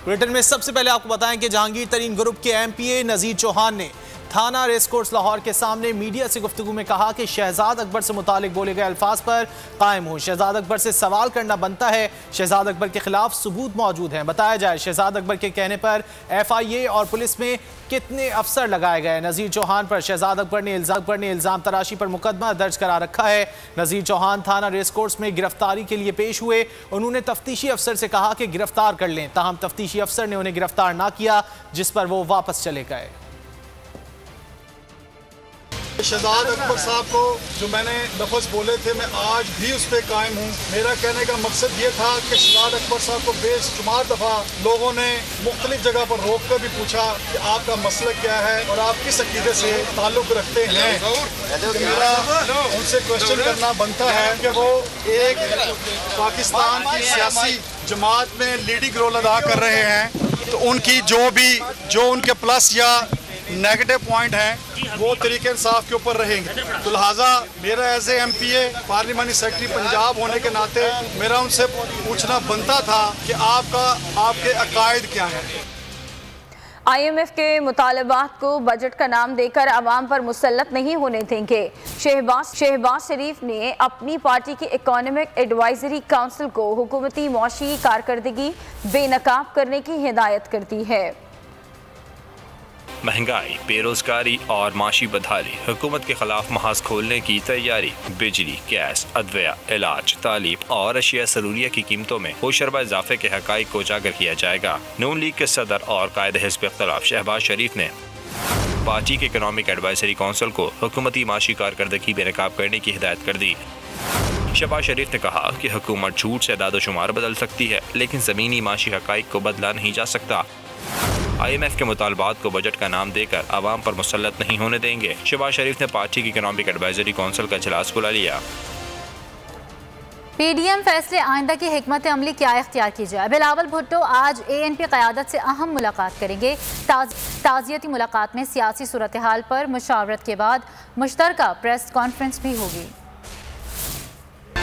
Bulletin में सबसे पहले आपको बताएं कि जहांगीर तरीन ग्रुप के एमपीए नजीर चौहान ने थाना रेसकोर्स लाहौर के सामने मीडिया से गुफ्तगू में कहा कि शहजाद अकबर से मुतालिक बोले गए अल्फाज पर कायम हूं। शहजाद अकबर से सवाल करना बनता है। शहजाद अकबर के खिलाफ सबूत मौजूद हैं। बताया जाए शहजाद अकबर के कहने पर FIA और पुलिस में कितने अफसर लगाए गए। नजीर चौहान पर शहजाद अकबर ने इल्जाम तराशी पर मुकदमा दर्ज करा रखा है। नजीर चौहान थाना रेसकोर्स में गिरफ्तारी के लिए पेश हुए। उन्होंने तफ्तीशी अफसर से कहा कि गिरफ्तार कर लें, ताहम तफ्तीशी अफसर ने उन्हें गिरफ्तार ना किया, जिस पर वो वापस चले गए। शहजाद अकबर साहब को जो मैंने लफ्ज़ बोले थे, मैं आज भी उस पर कायम हूँ। मेरा कहने का मकसद ये था कि शहजाद अकबर साहब को बेशुमार दफ़ा लोगों ने मुख्तलिफ जगह पर रोक कर भी पूछा कि आपका मसला क्या है और आप किस अकीदे से ताल्लुक़ रखते हैं। तो मेरा उनसे क्वेश्चन करना बनता है कि वो एक पाकिस्तान की सियासी जमात में लीडिंग रोल अदा कर रहे हैं, तो उनकी जो उनके प्लस या नेगेटिव पॉइंट हैं वो तरीके इंसाफ के ऊपर रहेंगे। तो लिहाजा मेरा एज ए MPA पार्लिमानी सेक्रेटरी पंजाब होने के नाते मेरा उनसे पूछना बनता था कि आपके अकायद क्या हैं। IMF के मुतालबात को बजट का नाम देकर अवाम पर मुसल्लत नहीं होने देंगे। शहबाज शरीफ ने अपनी पार्टी की इकोनॉमिक एडवाइजरी काउंसिल को हुकूमती मौशी कारकर्दगी बेनकाब करने की हिदायत कर दी है। महंगाई, बेरोजगारी और माशी बदहाली, हुकूमत के खिलाफ महाज खोलने की तैयारी। बिजली, गैस, अदविया, इलाज, तालीम और अशिया ज़रूरिया की कीमतों में होशरबा इजाफे के हकाइक को उजागर किया जाएगा। नून लीग के सदर और कायद हिज़्ब इख्तिलाफ शहबाज शरीफ ने पार्टी के इकोनॉमिक एडवाइजरी काउंसिल को हुकूमती माशी कारकर्दगी बेनकाब करने की हिदायत कर दी। शहबाज शरीफ ने कहा कि हुकूमत झूठ से दादोशुमार बदल सकती है, लेकिन ज़मीनी माशी हकाइक को बदला नहीं जा सकता। IMF के मुतालबात को बजट का नाम देकर आवाम पर मुसल्लत नहीं होने देंगे। शहबाज शरीफ ने पार्टी की इकोनॉमिक एडवाइजरी काउंसिल का इजलास बुला लिया। PDM फैसले आइंदा की हिकमत अमली क्या इख्तियार की जाए। बिलावल भुट्टो आज ANP क़यादत से अहम मुलाकात करेंगे। ताज़ियती मुलाकात में सियासी सूरत हाल पर मुशावरत के बाद मुश्तरका प्रेस कॉन्फ्रेंस भी होगी।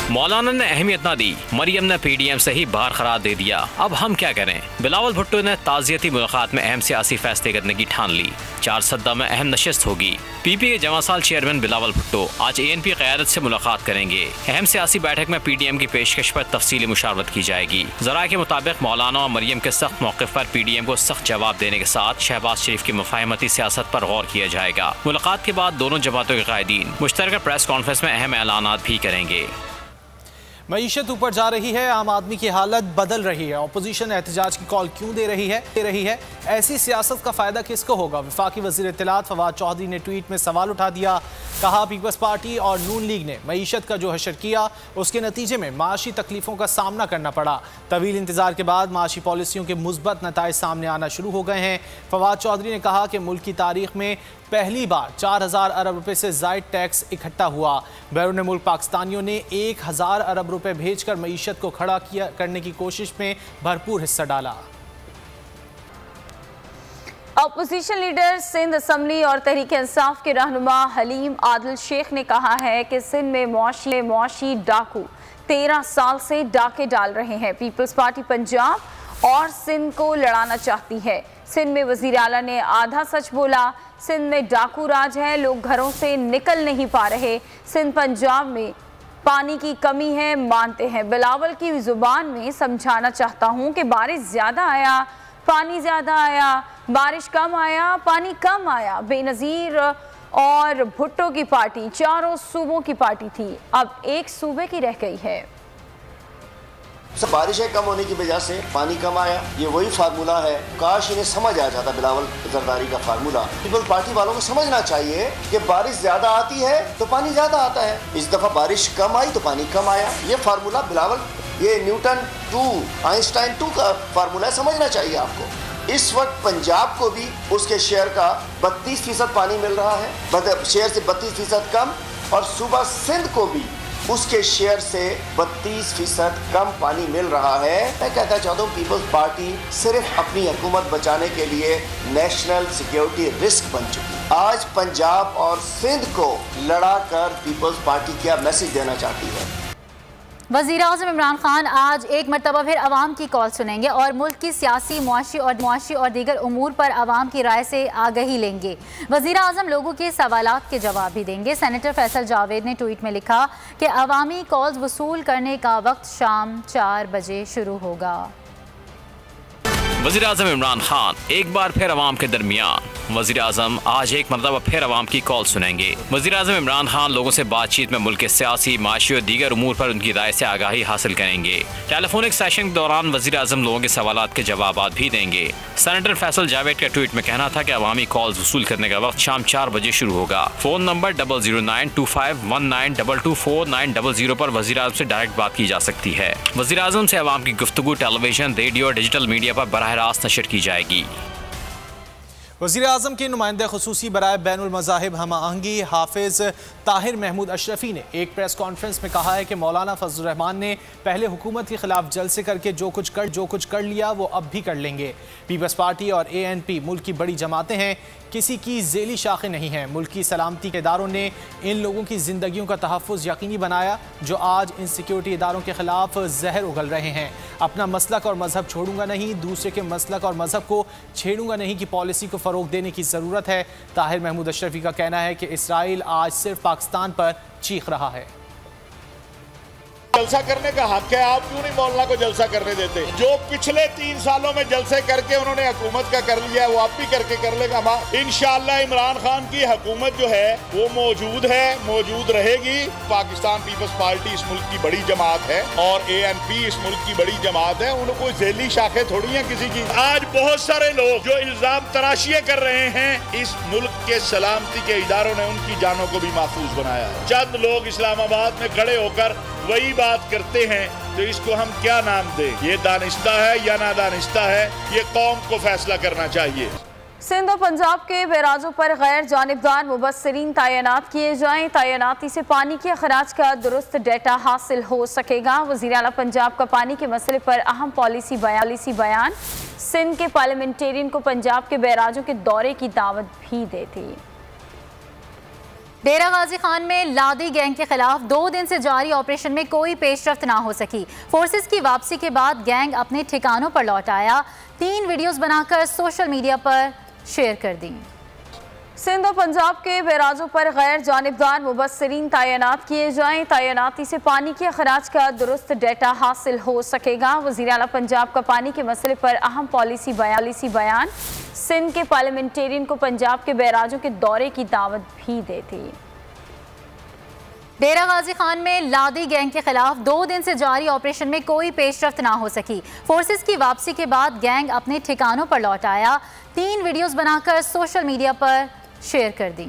मौलाना ने अहमियत ना दी, मरियम ने PDM से ही बाहर करार दे दिया, अब हम क्या करें। बिलावल भुट्टो ने ताज़ियती मुलाकात में अहम सियासी फैसले करने की ठान ली। 4 सद्दा में अहम नशिस्त होगी। PP के जमा साल चेयरमैन बिलावल भुट्टो आज ANP क़यादत से मुलाकात करेंगे। अहम सियासी बैठक में PDM की पेशकश पर तफसीली मुशावरत की जाएगी। ज़राए के मुताबिक मौलाना और मरियम के सख्त मौक़िफ़ पर PDM को सख्त जवाब देने के साथ शहबाज शरीफ की मुफ़ाहमती सियासत पर गौर किया जाएगा। मुलाकात के बाद दोनों जमातों के कायदीन मुश्तरका प्रेस कॉन्फ्रेंस में अहम ऐलानात भी करेंगे। मईशत ऊपर जा रही है, आम आदमी की हालत बदल रही है। अपोजिशन एहतजाज की कॉल क्यों दे रही है? ऐसी सियासत का फायदा किसको होगा? वफाकी वज़ीर इत्तलात फवाद चौधरी ने ट्वीट में सवाल उठा दिया। कहा पीपल्स पार्टी और नून लीग ने मईशत का जो हशर किया, उसके नतीजे में माशी तकलीफों का सामना करना पड़ा। तवील इंतजार के बाद माशी पॉलिसियों के मुस्बत नताइज सामने आना शुरू हो गए हैं। फवाद चौधरी ने कहा कि मुल्क की तारीख में पहली बार 4000 अरब रुपए से ज़ायद टैक्स इकट्ठा हुआ। बैरून मुल्क पाकिस्तानियों ने 1000 अरब रुपए भेजकर मईशत को खड़ा करने की कोशिश में भरपूर हिस्सा डाला। अपोजिशन लीडर सिंध असम्बली और तहरीक इंसाफ के रहनुमा हलीम आदिल शेख ने कहा है कि सिंध में मुआशी डाकू 13 साल से डाके डाल रहे हैं। पीपल्स पार्टी पंजाब और सिंध को लड़ाना चाहती है। सिंध में वज़ीर आला ने आधा सच बोला। सिंध में डाकू राज है, लोग घरों से निकल नहीं पा रहे। सिंध पंजाब में पानी की कमी है, मानते हैं। बिलावल की ज़ुबान में समझाना चाहता हूँ कि बारिश ज़्यादा आया, पानी ज़्यादा आया, बारिश कम आया, पानी कम आया। बेनज़ीर और भुट्टो की पार्टी चारों सूबों की पार्टी थी, अब एक सूबे की रह गई है। सब बारिशें कम होने की वजह से पानी कम आया, ये वही फार्मूला है। काश इन्हें समझ आ जाता बिलावल जरदारी का फार्मूला। पीपल्स पार्टी वालों को समझना चाहिए कि बारिश ज्यादा आती है तो पानी ज्यादा आता है। इस दफा बारिश कम आई तो पानी कम आया। ये फार्मूला बिलावल, ये न्यूटन 2 आइंस्टाइन 2 का फार्मूला है, समझना चाहिए आपको। इस वक्त पंजाब को भी उसके शेयर का 32% पानी मिल रहा है, शेयर से 32% कम, और सूबा सिंध को भी उसके शेयर से 32% कम पानी मिल रहा है। मैं कहता चाहता हूँ पीपल्स पार्टी सिर्फ अपनी हुकूमत बचाने के लिए नेशनल सिक्योरिटी रिस्क बन चुकी है। आज पंजाब और सिंध को लड़ा कर पीपल्स पार्टी क्या मैसेज देना चाहती है? वज़ीर आज़म इमरान खान आज एक मरतबा फिर अवाम की कॉल सुनेंगे और मुल्क की सियासी, मुआशी और दीगर उमूर पर अवाम की राय से आगही लेंगे। वज़ीर आज़म लोगों के सवालात के जवाब भी देंगे। सेनेटर फैसल जावेद ने ट्वीट में लिखा कि अवामी कॉल्स वसूल करने का वक्त शाम 4 बजे शुरू होगा। वज़ीर आज़म इमरान खान एक बार फिर अवाम के दरमियान। वज़ीर आज़म आज एक मरतबा फिर अवाम की कॉल सुनेंगे। वज़ीर आज़म इमरान खान लोगों से बातचीत में मुल्क के सियासी, माशी और दीगर उमूर पर उनकी राय से आगाही हासिल करेंगे। टेलीफोनिक सेशन के दौरान वज़ीर आज़म लोगों के सवालात के जवाब भी देंगे। सेनेटर फैसल जावेद का ट्वीट में कहना था कि अवामी कॉल्स वसूल करने का वक्त शाम 4 बजे शुरू होगा। फ़ोन नंबर 0092519224900 पर वज़ीर आज़म से डायरेक्ट बात की जा सकती है। वज़ीर आज़म से अवाम की गुफ्तगू टेलीविजन, रेडियो और डिजिटल मीडिया पर बराह रास्त नशर की जाएगी। वज़ीर आज़म के नुमाइंदे खुसूसी बराए बैनुल मज़ाहिब हम आहंगी हाफिज़ ताहिर महमूद अशरफी ने एक प्रेस कॉन्फ्रेंस में कहा है कि मौलाना फजल रहमान ने पहले हुकूमत के खिलाफ जलसे करके जो कुछ कर लिया वो अब भी कर लेंगे। पीपल्स पार्टी और ANP मुल्क की बड़ी जमातें हैं, किसी की ज़ेली शाखें नहीं हैं। मुल्क की सलामती के इदारों ने इन लोगों की ज़िंदगियों का तहफ़्फ़ुज़ यकीनी बनाया जो आज इन सिक्योरिटी इदारों के खिलाफ जहर उगल रहे हैं। अपना मसलक और मजहब छोड़ूंगा नहीं, दूसरे के मसलक और मजहब को छेड़ूंगा नहीं की पॉलिसी को फ़रोग देने की ज़रूरत है। ताहिर महमूद अशरफी का कहना है कि इसराइल आज सिर्फ पाकिस्तान पर चीख रहा है। जलसा करने का हक है, आप क्यों नहीं मौलाना को जलसा करने देते? जो पिछले 3 सालों में जलसे करके उन्होंने हुकूमत का कर लिया है वो आप भी करके कर लेगा। इंशाअल्लाह इमरान खान की हुकूमत जो है वो मौजूद है, मौजूद रहेगी। पाकिस्तान पीपल्स पार्टी इस मुल्क की बड़ी जमात है और ANP इस मुल्क की बड़ी जमात है। उनको कोई ज़ेली शाखें थोड़ी है किसी की। आज बहुत सारे लोग जो इल्जाम तराशियां कर रहे हैं, इस मुल्क के सलामती के इदारों ने उनकी जानों को भी महफूज बनाया है। चंद लोग इस्लामाबाद में खड़े होकर वही बात करते हैं, तो इसको हम क्या नाम दें? ये दानिस्ता है या नादानिस्ता है, ये कौम को फैसला करना चाहिए। सिंध और पंजाब के बैराजों पर गैर जानिबदार मुबस्सिरीन तैनात किए जाएं। तैनाती से पानी के अखराज का दुरुस्त डेटा हासिल हो सकेगा। वज़ीर आला पंजाब का पानी के मसले पर अहम पॉलिसी बयान। सिंध के पार्लियामेंटेरियन को पंजाब के बैराजों के दौरे की दावत भी दी थी। डेरा गाजी खान में लादी गैंग के खिलाफ 2 दिन से जारी ऑपरेशन में कोई पेशरफ्त ना हो सकी। फोर्सेस की वापसी के बाद गैंग अपने ठिकानों पर लौट आया। 3 वीडियोस बनाकर सोशल मीडिया पर शेयर कर दी। सिंध और पंजाब के बैराजों पर गैर जानिबदार मुबस्सिरीन तैनात किए जाएं। तैनाती से पानी के अखराज का दुरुस्त डेटा हासिल हो सकेगा। वज़ीर आला पंजाब का पानी के मसले पर अहम पॉलिसी बयान। सिंध के पार्लियामेंटेरियन को पंजाब के बैराजों के दौरे की दावत भी दी थी। डेरा गाजी खान में लादी गैंग के खिलाफ 2 दिन से जारी ऑपरेशन में कोई पेशरफ्त ना हो सकी। फोर्सेस की वापसी के बाद गैंग अपने ठिकानों पर लौट आया। 3 वीडियोस बनाकर सोशल मीडिया पर शेयर कर दी।